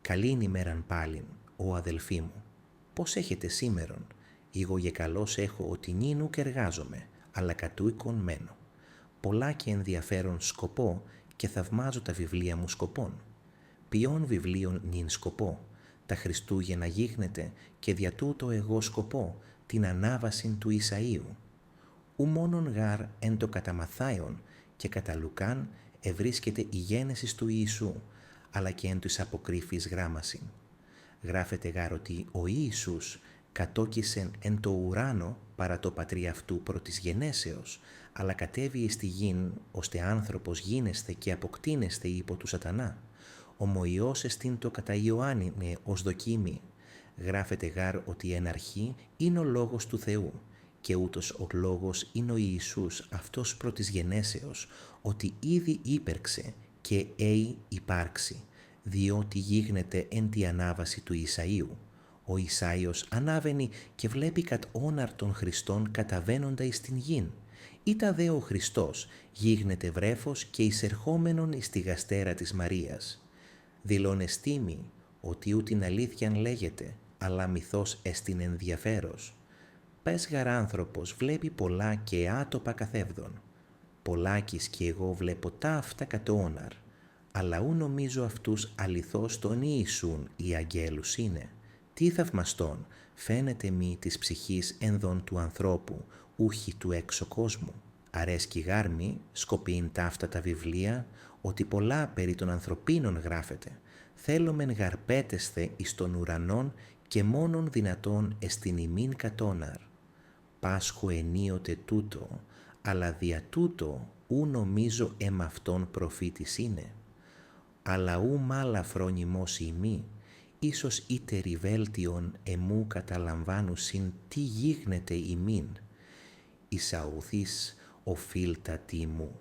Καλήν ημέραν πάλιν, ο αδελφοί μου. Πώς έχετε σήμερον? Εγώ για καλώς έχω ότι νυν ουκ εργάζομαι, αλλά κατούικον μένω. Πολλά και ενδιαφέρον σκοπό και θαυμάζω τα βιβλία μου σκοπών. Ποιον βιβλίων νυν σκοπό, τα Χριστούγεννα γίγνεται και δια τούτο εγώ σκοπώ την ανάβασιν του Ισαΐου. Ου μόνον γάρ εν το καταμαθάιον και κατά Λουκάν ευρίσκεται η γένεσης του Ιησού, αλλά και εν τους αποκρύφης γράμμασιν. Γράφεται γάρ ότι ο Ιησούς κατόκισεν εν το ουράνο παρά το πατρί αυτού προ της γενέσεως, αλλά κατέβη στη γην, ώστε άνθρωπος γίνεστε και αποκτήνεστε υπό του σατανά. Ομοϊός εστίν το κατά Ιωάννηνε ως δοκίμη. Γράφεται γάρ ότι εν αρχή είναι ο λόγος του Θεού, και ούτως ο λόγος είναι ο Ιησούς αυτός προ της γενέσεως, ότι ήδη ύπερξε και υπάρξει, διότι γίγνεται εν τη ανάβαση του Ισαΐου. Ο Ισάιος ανάβαινει και βλέπει κατ' όναρ των Χριστών καταβαίνοντα εις την γην. Ήτα δε ο Χριστός γίγνεται βρέφος και εισερχόμενον εις τη γαστέρα της Μαρίας. Δηλώνεστήμη ότι ού την αλήθειαν λέγεται, αλλά μυθός εστιν ενδιαφέρος. Πες γαρ άνθρωπος βλέπει πολλά και άτοπα καθεύδον. Πολλάκις κι εγώ βλέπω ταύτα κατ' όναρ, αλλά ου νομίζω αυτούς αληθώς τον Ιησούν οι αγγέλους είναι. Τι θαυμαστόν φαίνεται μη της ψυχής ενδον του ανθρώπου, ούχι του έξω κόσμου. Αρέσκει γάρ μη, σκοπήν ταύτα τα βιβλία, ότι πολλά περί των ανθρωπίνων γράφεται. Θέλομεν γαρπέτεσθε εις των ουρανών και μόνον δυνατόν εστιν ημίν κατόναρ. Πάσχω ενίοτε τούτο, αλλά δια τούτο ου νομίζω αυτόν προφήτης είναι. Αλλά ου μάλα φρόνιμος ημί, ίσως είτε βέλτιον εμού καταλαμβάνουσιν τι γίγνεται ημίν. Ισαουθείς οφείλτα τι μου.